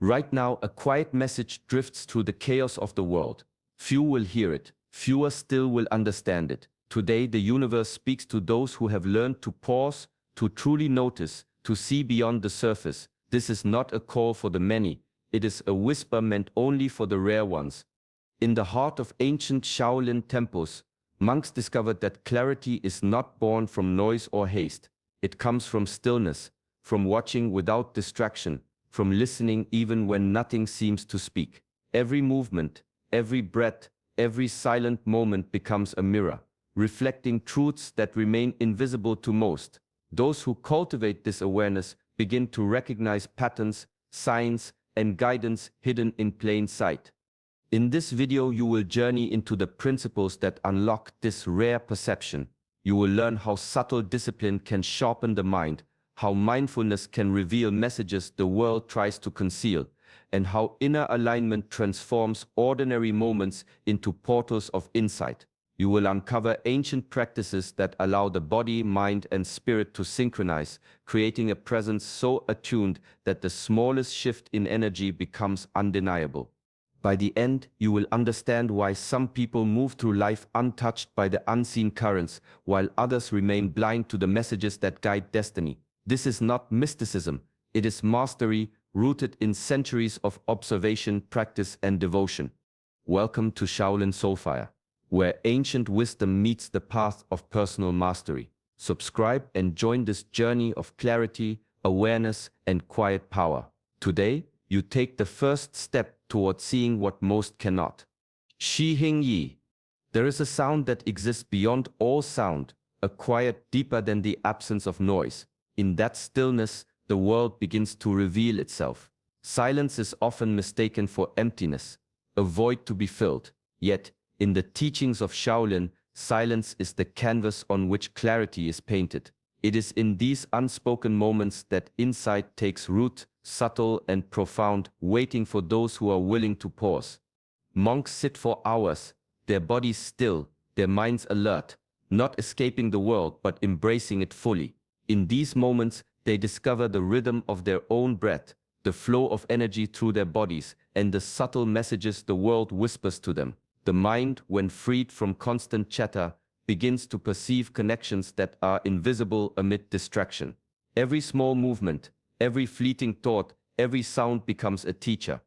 Right now, a quiet message drifts through the chaos of the world. Few will hear it, fewer still will understand it. Today, the universe speaks to those who have learned to pause, to truly notice, to see beyond the surface. This is not a call for the many, it is a whisper meant only for the rare ones. In the heart of ancient Shaolin temples, monks discovered that clarity is not born from noise or haste. It comes from stillness, from watching without distraction, from listening even when nothing seems to speak. Every movement, every breath, every silent moment becomes a mirror, reflecting truths that remain invisible to most. Those who cultivate this awareness begin to recognize patterns, signs, and guidance hidden in plain sight. In this video, you will journey into the principles that unlock this rare perception. You will learn how subtle discipline can sharpen the mind, how mindfulness can reveal messages the world tries to conceal, and how inner alignment transforms ordinary moments into portals of insight. You will uncover ancient practices that allow the body, mind, and spirit to synchronize, creating a presence so attuned that the smallest shift in energy becomes undeniable. By the end, you will understand why some people move through life untouched by the unseen currents, while others remain blind to the messages that guide destiny. This is not mysticism, it is mastery rooted in centuries of observation, practice, and devotion. Welcome to Shaolin Soulfire, where ancient wisdom meets the path of personal mastery. Subscribe and join this journey of clarity, awareness, and quiet power. Today, you take the first step toward seeing what most cannot. Shi Hing Yi. There is a sound that exists beyond all sound, a quiet deeper than the absence of noise. In that stillness, the world begins to reveal itself. Silence is often mistaken for emptiness, a void to be filled. Yet, in the teachings of Shaolin, silence is the canvas on which clarity is painted. It is in these unspoken moments that insight takes root, subtle and profound, waiting for those who are willing to pause. Monks sit for hours, their bodies still, their minds alert, not escaping the world but embracing it fully. In these moments, they discover the rhythm of their own breath, the flow of energy through their bodies, and the subtle messages the world whispers to them. The mind, when freed from constant chatter, begins to perceive connections that are invisible amid distraction. Every small movement, every fleeting thought, every sound becomes a teacher.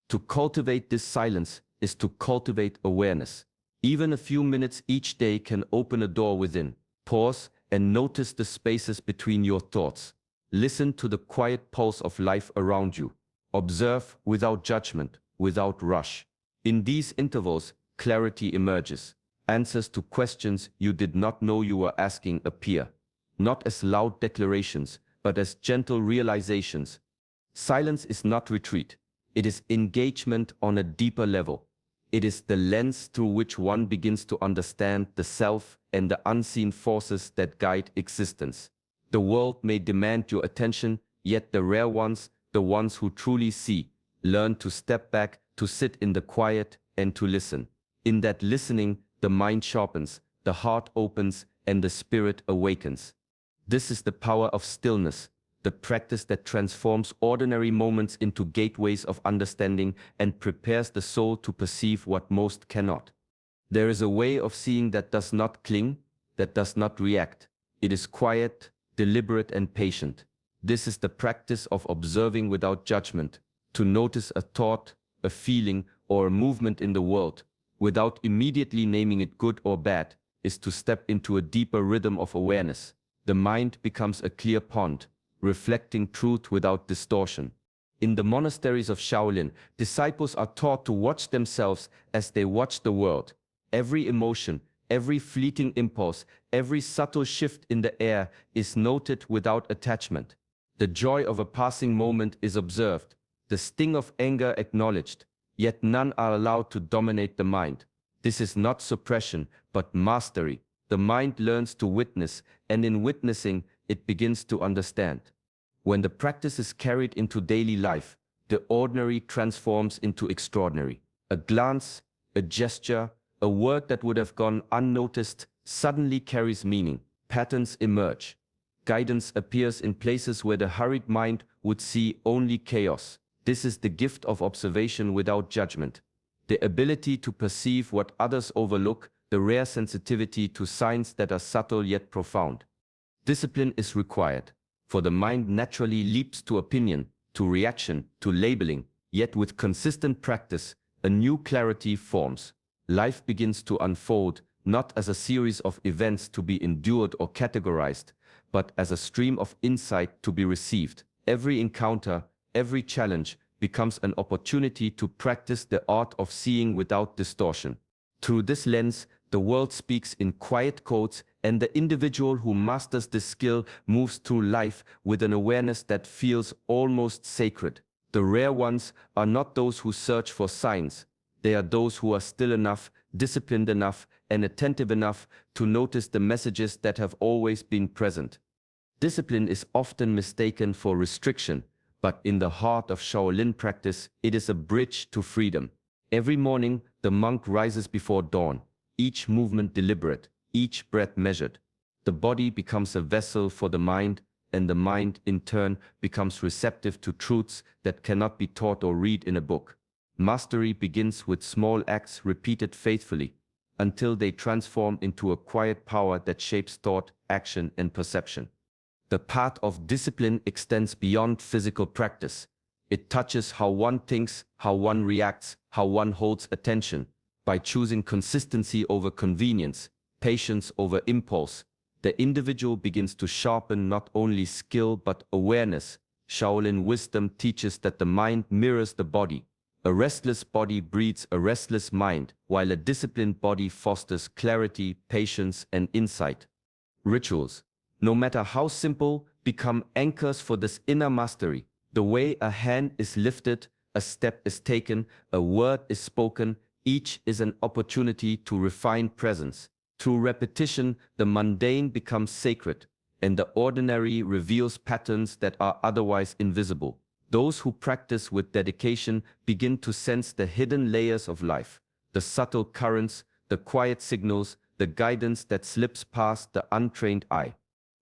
To cultivate this silence is to cultivate awareness. Even a few minutes each day can open a door within. Pause and notice the spaces between your thoughts. Listen to the quiet pulse of life around you. Observe without judgment, without rush. In these intervals, clarity emerges. Answers to questions you did not know you were asking appear, not as loud declarations, but as gentle realizations. Silence is not retreat. It is engagement on a deeper level. It is the lens through which one begins to understand the self and the unseen forces that guide existence. The world may demand your attention, yet the rare ones, the ones who truly see, learn to step back, to sit in the quiet, and to listen. In that listening, the mind sharpens, the heart opens, and the spirit awakens. This is the power of stillness, the practice that transforms ordinary moments into gateways of understanding and prepares the soul to perceive what most cannot. There is a way of seeing that does not cling, that does not react. It is quiet, deliberate, and patient. This is the practice of observing without judgment, to notice a thought, a feeling, or a movement in the world, without immediately naming it good or bad, is to step into a deeper rhythm of awareness. The mind becomes a clear pond, reflecting truth without distortion. In the monasteries of Shaolin, disciples are taught to watch themselves as they watch the world. Every emotion, every fleeting impulse, every subtle shift in the air is noted without attachment. The joy of a passing moment is observed, the sting of anger acknowledged, yet none are allowed to dominate the mind. This is not suppression, but mastery. The mind learns to witness, and in witnessing, it begins to understand. When the practice is carried into daily life, the ordinary transforms into extraordinary. A glance, a gesture, a word that would have gone unnoticed suddenly carries meaning. Patterns emerge. Guidance appears in places where the hurried mind would see only chaos. This is the gift of observation without judgment, the ability to perceive what others overlook, the rare sensitivity to signs that are subtle yet profound. Discipline is required, for the mind naturally leaps to opinion, to reaction, to labeling, yet with consistent practice, a new clarity forms. Life begins to unfold, not as a series of events to be endured or categorized, but as a stream of insight to be received. Every encounter, every challenge becomes an opportunity to practice the art of seeing without distortion. Through this lens, the world speaks in quiet codes, and the individual who masters this skill moves through life with an awareness that feels almost sacred. The rare ones are not those who search for signs. They are those who are still enough, disciplined enough, and attentive enough to notice the messages that have always been present. Discipline is often mistaken for restriction, but in the heart of Shaolin practice, it is a bridge to freedom. Every morning, the monk rises before dawn, each movement deliberate, each breath measured. The body becomes a vessel for the mind, and the mind, in turn, becomes receptive to truths that cannot be taught or read in a book. Mastery begins with small acts repeated faithfully, until they transform into a quiet power that shapes thought, action, and perception. The path of discipline extends beyond physical practice. It touches how one thinks, how one reacts, how one holds attention. By choosing consistency over convenience, patience over impulse, the individual begins to sharpen not only skill but awareness. Shaolin wisdom teaches that the mind mirrors the body. A restless body breeds a restless mind, while a disciplined body fosters clarity, patience, and insight. Rituals, no matter how simple, become anchors for this inner mastery. The way a hand is lifted, a step is taken, a word is spoken, each is an opportunity to refine presence. Through repetition, the mundane becomes sacred, and the ordinary reveals patterns that are otherwise invisible. Those who practice with dedication begin to sense the hidden layers of life, the subtle currents, the quiet signals, the guidance that slips past the untrained eye.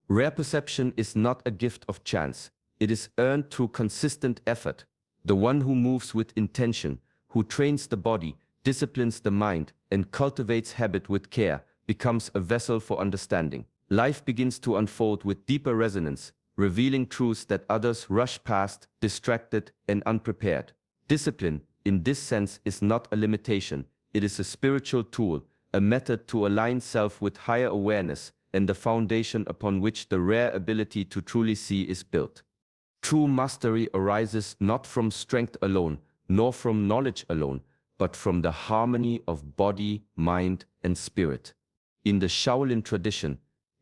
Rare perception is not a gift of chance. It is earned through consistent effort. The one who moves with intention, who trains the body, disciplines the mind, and cultivates habit with care, becomes a vessel for understanding. Life begins to unfold with deeper resonance, revealing truths that others rush past, distracted and unprepared. Discipline, in this sense, is not a limitation. It is a spiritual tool, a method to align self with higher awareness, and the foundation upon which the rare ability to truly see is built. True mastery arises not from strength alone, nor from knowledge alone, but from the harmony of body, mind, and spirit. In the Shaolin tradition,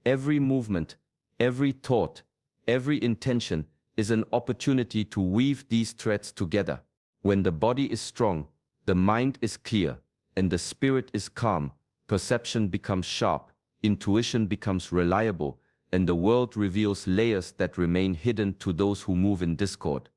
every movement, every thought, every intention is an opportunity to weave these threads together. When the body is strong, the mind is clear, and the spirit is calm, perception becomes sharp, intuition becomes reliable, and the world reveals layers that remain hidden to those who move in discord.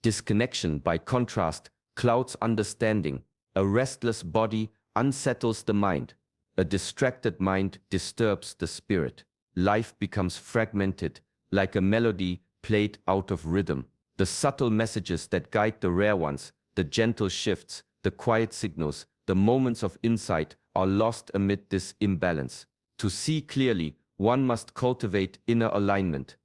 Disconnection, by contrast, clouds understanding. A restless body unsettles the mind. A distracted mind disturbs the spirit. Life becomes fragmented, like a melody played out of rhythm. The subtle messages that guide the rare ones, the gentle shifts, the quiet signals, the moments of insight are lost amid this imbalance. To see clearly, one must cultivate inner alignment.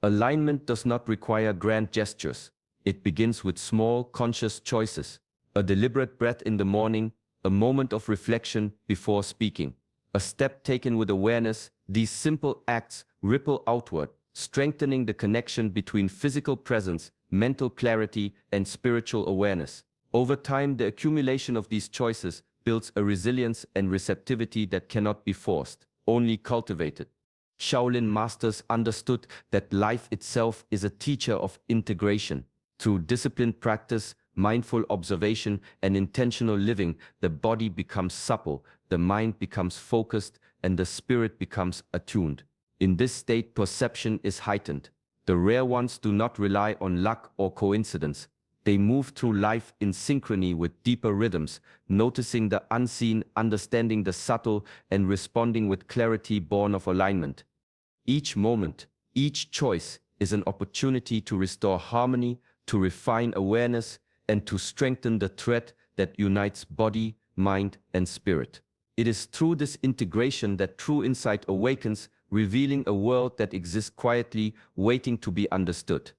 Alignment does not require grand gestures. It begins with small, conscious choices. A deliberate breath in the morning, a moment of reflection before speaking, a step taken with awareness. These simple acts ripple outward, strengthening the connection between physical presence, mental clarity, and spiritual awareness. Over time, the accumulation of these choices builds a resilience and receptivity that cannot be forced, only cultivated. Shaolin masters understood that life itself is a teacher of integration. Through disciplined practice, mindful observation, and intentional living, the body becomes supple, the mind becomes focused, and the spirit becomes attuned. In this state, perception is heightened. The rare ones do not rely on luck or coincidence. They move through life in synchrony with deeper rhythms, noticing the unseen, understanding the subtle, and responding with clarity born of alignment. Each moment, each choice is an opportunity to restore harmony, to refine awareness, and to strengthen the thread that unites body, mind, and spirit. It is through this integration that true insight awakens, revealing a world that exists quietly, waiting to be understood.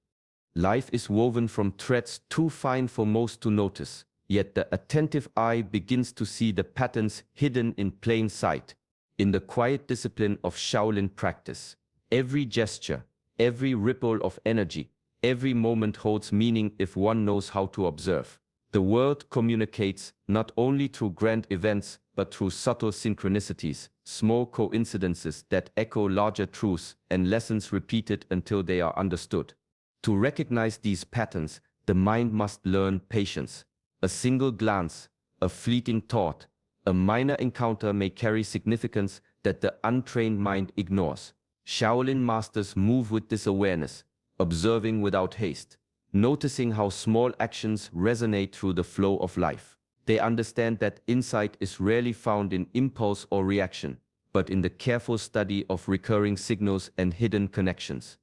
Life is woven from threads too fine for most to notice, yet the attentive eye begins to see the patterns hidden in plain sight. In the quiet discipline of Shaolin practice, every gesture, every ripple of energy, every moment holds meaning if one knows how to observe. The world communicates not only through grand events, but through subtle synchronicities, small coincidences that echo larger truths and lessons repeated until they are understood. To recognize these patterns, the mind must learn patience. A single glance, a fleeting thought, a minor encounter may carry significance that the untrained mind ignores. Shaolin masters move with this awareness, observing without haste, noticing how small actions resonate through the flow of life. They understand that insight is rarely found in impulse or reaction, but in the careful study of recurring signals and hidden connections.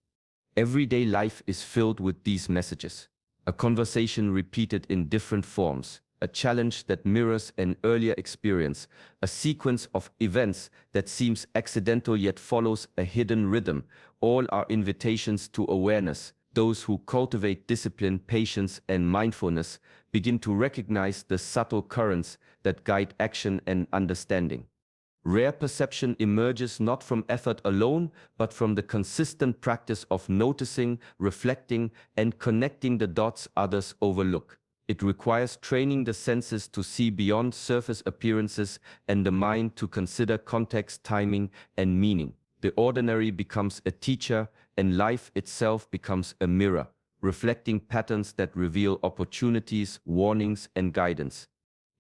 Everyday life is filled with these messages. A conversation repeated in different forms, a challenge that mirrors an earlier experience, a sequence of events that seems accidental yet follows a hidden rhythm, all are invitations to awareness. Those who cultivate discipline, patience, and mindfulness begin to recognize the subtle currents that guide action and understanding. Rare perception emerges not from effort alone, but from the consistent practice of noticing, reflecting, and connecting the dots others overlook. It requires training the senses to see beyond surface appearances and the mind to consider context, timing, and meaning. The ordinary becomes a teacher, and life itself becomes a mirror, reflecting patterns that reveal opportunities, warnings, and guidance.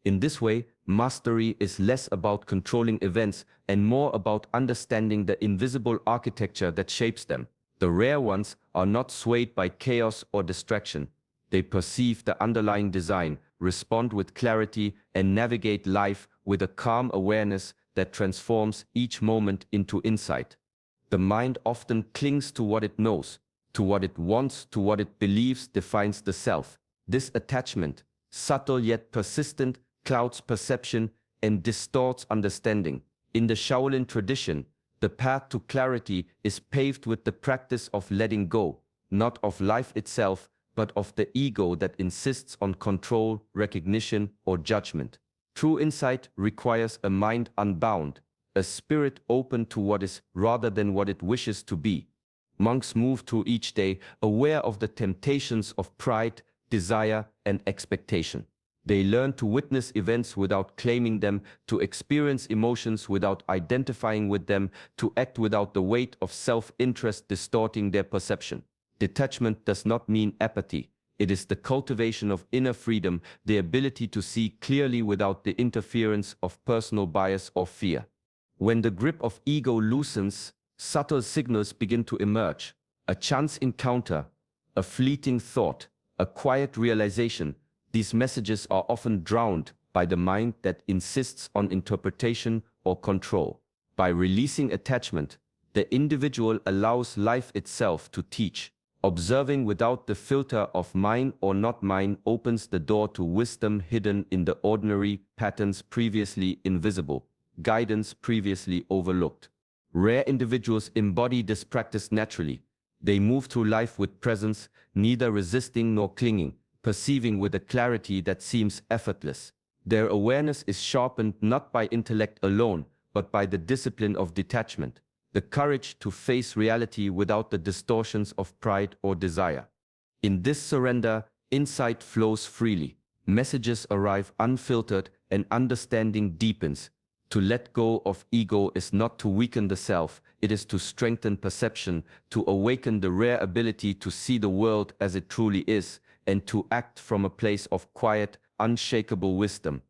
In this way, mastery is less about controlling events and more about understanding the invisible architecture that shapes them. The rare ones are not swayed by chaos or distraction. They perceive the underlying design, respond with clarity, and navigate life with a calm awareness that transforms each moment into insight. The mind often clings to what it knows, to what it wants, to what it believes defines the self. This attachment, subtle yet persistent, clouds perception and distorts understanding. In the Shaolin tradition, the path to clarity is paved with the practice of letting go, not of life itself, but of the ego that insists on control, recognition, or judgment. True insight requires a mind unbound, a spirit open to what is rather than what it wishes to be. Monks move through each day aware of the temptations of pride, desire, and expectation. They learn to witness events without claiming them, to experience emotions without identifying with them, to act without the weight of self-interest distorting their perception. Detachment does not mean apathy. It is the cultivation of inner freedom, the ability to see clearly without the interference of personal bias or fear. When the grip of ego loosens, subtle signals begin to emerge. A chance encounter, a fleeting thought, a quiet realization. These messages are often drowned by the mind that insists on interpretation or control. By releasing attachment, the individual allows life itself to teach. Observing without the filter of mine or not mine opens the door to wisdom hidden in the ordinary, patterns previously invisible, guidance previously overlooked. Rare individuals embody this practice naturally. They move through life with presence, neither resisting nor clinging, perceiving with a clarity that seems effortless. Their awareness is sharpened not by intellect alone, but by the discipline of detachment, the courage to face reality without the distortions of pride or desire. In this surrender, insight flows freely, messages arrive unfiltered, and understanding deepens. To let go of ego is not to weaken the self, it is to strengthen perception, to awaken the rare ability to see the world as it truly is, and to act from a place of quiet, unshakable wisdom.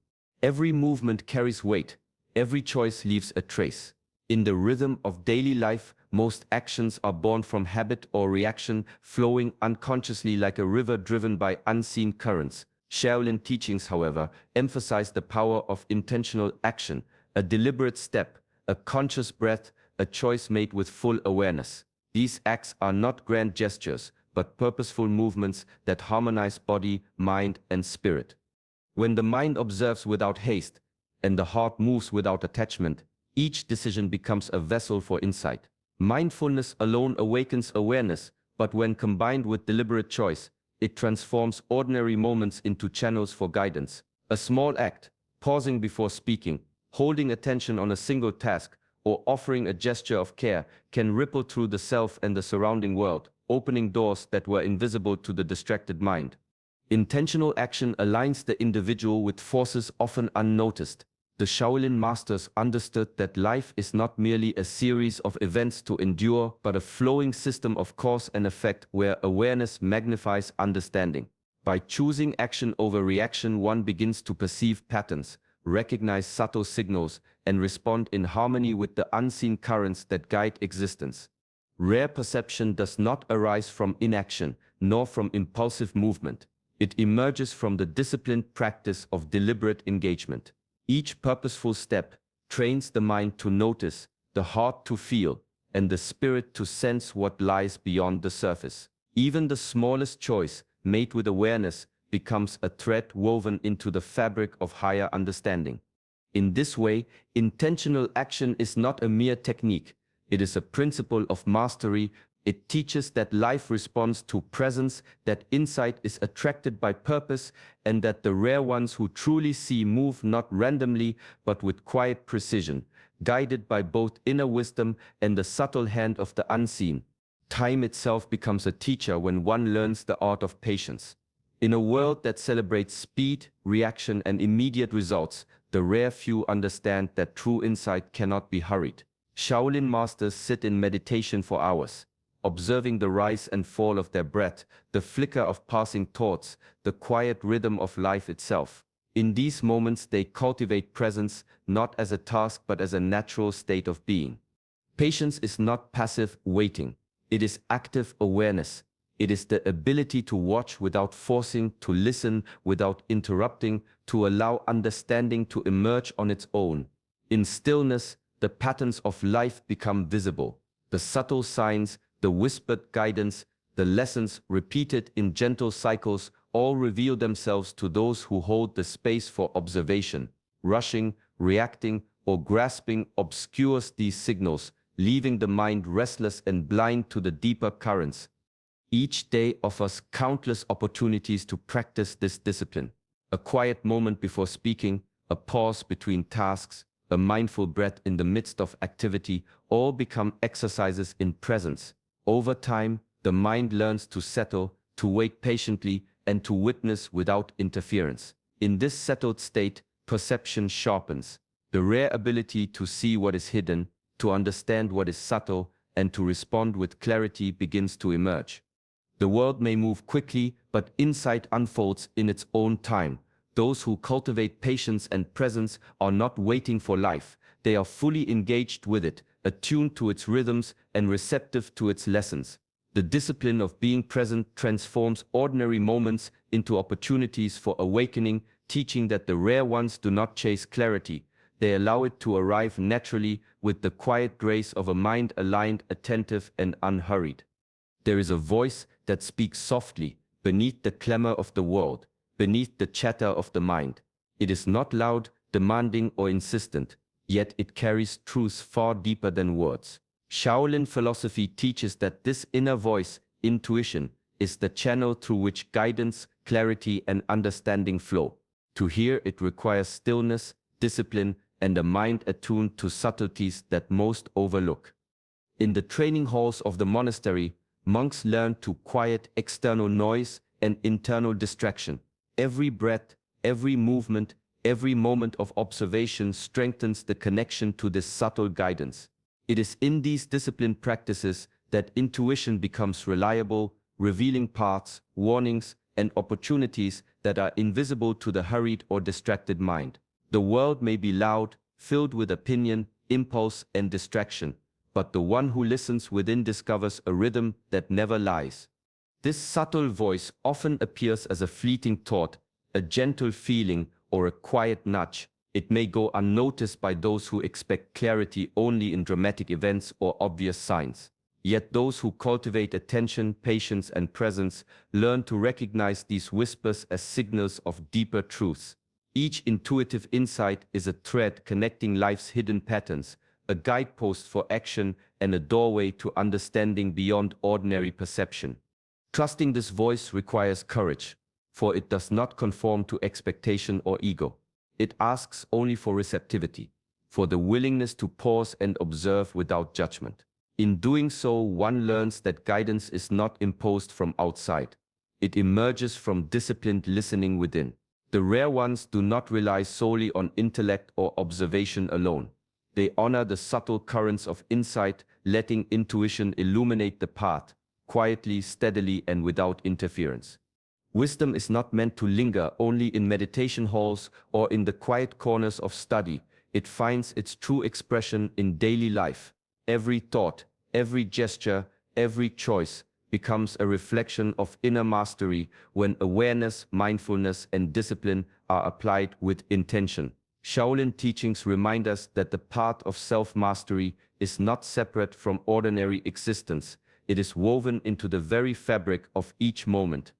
Every movement carries weight, every choice leaves a trace. In the rhythm of daily life, most actions are born from habit or reaction, flowing unconsciously like a river driven by unseen currents. Shaolin teachings, however, emphasize the power of intentional action, a deliberate step, a conscious breath, a choice made with full awareness. These acts are not grand gestures, but purposeful movements that harmonize body, mind, and spirit. When the mind observes without haste, and the heart moves without attachment, each decision becomes a vessel for insight. Mindfulness alone awakens awareness, but when combined with deliberate choice, it transforms ordinary moments into channels for guidance. A small act, pausing before speaking, holding attention on a single task, or offering a gesture of care, can ripple through the self and the surrounding world, opening doors that were invisible to the distracted mind. Intentional action aligns the individual with forces often unnoticed. The Shaolin masters understood that life is not merely a series of events to endure, but a flowing system of cause and effect where awareness magnifies understanding. By choosing action over reaction, one begins to perceive patterns, recognize subtle signals, and respond in harmony with the unseen currents that guide existence. Rare perception does not arise from inaction, nor from impulsive movement. It emerges from the disciplined practice of deliberate engagement. Each purposeful step trains the mind to notice, the heart to feel, and the spirit to sense what lies beyond the surface. Even the smallest choice, made with awareness, becomes a thread woven into the fabric of higher understanding. In this way, intentional action is not a mere technique. It is a principle of mastery. It teaches that life responds to presence, that insight is attracted by purpose, and that the rare ones who truly see move not randomly but with quiet precision, guided by both inner wisdom and the subtle hand of the unseen. Time itself becomes a teacher when one learns the art of patience. In a world that celebrates speed, reaction, and immediate results, the rare few understand that true insight cannot be hurried. Shaolin masters sit in meditation for hours, observing the rise and fall of their breath, the flicker of passing thoughts, the quiet rhythm of life itself. In these moments they cultivate presence, not as a task but as a natural state of being. Patience is not passive waiting. It is active awareness. It is the ability to watch without forcing, to listen without interrupting, to allow understanding to emerge on its own. In stillness, the patterns of life become visible. The subtle signs, the whispered guidance, the lessons repeated in gentle cycles all reveal themselves to those who hold the space for observation. Rushing, reacting, or grasping obscures these signals, leaving the mind restless and blind to the deeper currents. Each day offers countless opportunities to practice this discipline. A quiet moment before speaking, a pause between tasks, a mindful breath in the midst of activity, all become exercises in presence. Over time, the mind learns to settle, to wait patiently, and to witness without interference. In this settled state, perception sharpens. The rare ability to see what is hidden, to understand what is subtle, and to respond with clarity begins to emerge. The world may move quickly, but insight unfolds in its own time. Those who cultivate patience and presence are not waiting for life. They are fully engaged with it, attuned to its rhythms and receptive to its lessons. The discipline of being present transforms ordinary moments into opportunities for awakening, teaching that the rare ones do not chase clarity. They allow it to arrive naturally with the quiet grace of a mind aligned, attentive, and unhurried. There is a voice that speaks softly, beneath the clamor of the world, beneath the chatter of the mind. It is not loud, demanding, or insistent, yet it carries truths far deeper than words. Shaolin philosophy teaches that this inner voice, intuition, is the channel through which guidance, clarity, and understanding flow. To hear it requires stillness, discipline, and a mind attuned to subtleties that most overlook. In the training halls of the monastery, monks learn to quiet external noise and internal distraction. Every breath, every movement, every moment of observation strengthens the connection to this subtle guidance. It is in these disciplined practices that intuition becomes reliable, revealing paths, warnings, and opportunities that are invisible to the hurried or distracted mind. The world may be loud, filled with opinion, impulse, and distraction, but the one who listens within discovers a rhythm that never lies. This subtle voice often appears as a fleeting thought, a gentle feeling, or a quiet nudge. It may go unnoticed by those who expect clarity only in dramatic events or obvious signs. Yet those who cultivate attention, patience, and presence learn to recognize these whispers as signals of deeper truths. Each intuitive insight is a thread connecting life's hidden patterns, a guidepost for action, and a doorway to understanding beyond ordinary perception. Trusting this voice requires courage, for it does not conform to expectation or ego. It asks only for receptivity, for the willingness to pause and observe without judgment. In doing so, one learns that guidance is not imposed from outside. It emerges from disciplined listening within. The rare ones do not rely solely on intellect or observation alone. They honor the subtle currents of insight, letting intuition illuminate the path, quietly, steadily, and without interference. Wisdom is not meant to linger only in meditation halls or in the quiet corners of study. It finds its true expression in daily life. Every thought, every gesture, every choice becomes a reflection of inner mastery when awareness, mindfulness, and discipline are applied with intention. Shaolin teachings remind us that the path of self-mastery is not separate from ordinary existence. It is woven into the very fabric of each moment.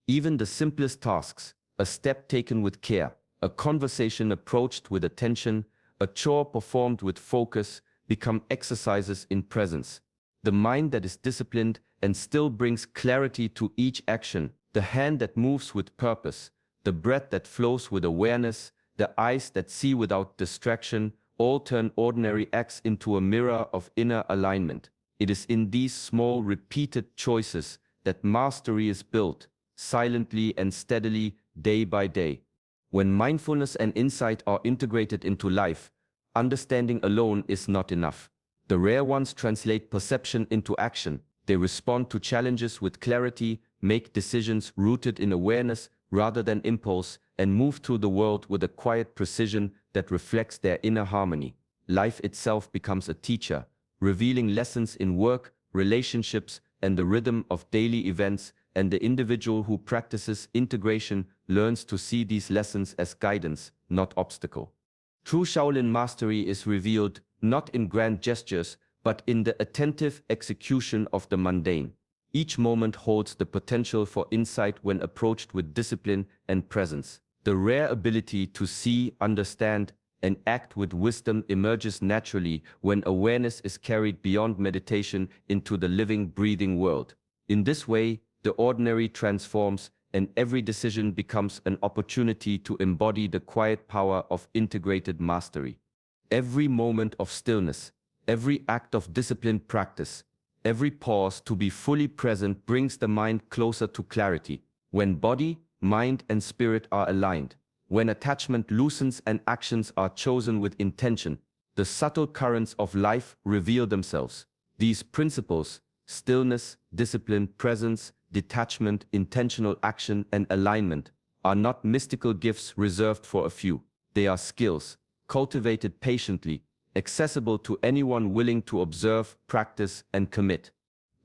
Even the simplest tasks, a step taken with care, a conversation approached with attention, a chore performed with focus, become exercises in presence. The mind that is disciplined and still brings clarity to each action, the hand that moves with purpose, the breath that flows with awareness, the eyes that see without distraction, all turn ordinary acts into a mirror of inner alignment. It is in these small, repeated choices that mastery is built, silently and steadily, day by day. When mindfulness and insight are integrated into life, understanding alone is not enough. The rare ones translate perception into action. They respond to challenges with clarity, make decisions rooted in awareness rather than impulse, and move through the world with a quiet precision that reflects their inner harmony. Life itself becomes a teacher, revealing lessons in work, relationships, and the rhythm of daily events, and the individual who practices integration learns to see these lessons as guidance, not obstacle. True Shaolin mastery is revealed not in grand gestures, but in the attentive execution of the mundane. Each moment holds the potential for insight when approached with discipline and presence. The rare ability to see, understand, and act with wisdom emerges naturally when awareness is carried beyond meditation into the living, breathing world. In this way, the ordinary transforms, and every decision becomes an opportunity to embody the quiet power of integrated mastery. Every moment of stillness, every act of disciplined practice, every pause to be fully present brings the mind closer to clarity. When body, mind, and spirit are aligned, when attachment loosens and actions are chosen with intention, the subtle currents of life reveal themselves. These principles, stillness, discipline, presence, detachment, intentional action, and alignment, are not mystical gifts reserved for a few. They are skills, cultivated patiently, accessible to anyone willing to observe, practice, and commit.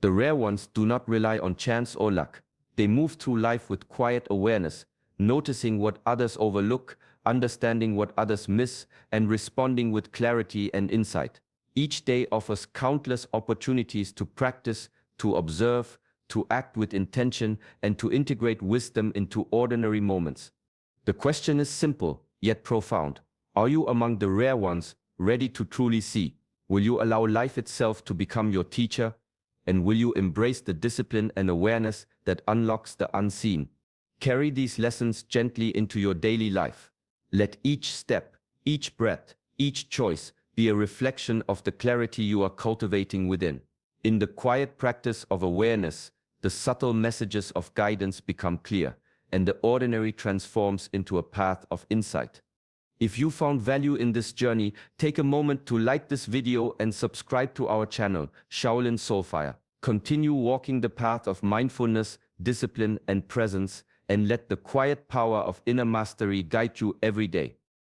The rare ones do not rely on chance or luck. They move through life with quiet awareness, noticing what others overlook, understanding what others miss, and responding with clarity and insight. Each day offers countless opportunities to practice, to observe, to act with intention, and to integrate wisdom into ordinary moments. The question is simple, yet profound. Are you among the rare ones, ready to truly see? Will you allow life itself to become your teacher? And will you embrace the discipline and awareness that unlocks the unseen? Carry these lessons gently into your daily life. Let each step, each breath, each choice be a reflection of the clarity you are cultivating within. In the quiet practice of awareness, the subtle messages of guidance become clear, and the ordinary transforms into a path of insight. If you found value in this journey, take a moment to like this video and subscribe to our channel, Shaolin Soulfire. Continue walking the path of mindfulness, discipline, and presence, and let the quiet power of inner mastery guide you every day.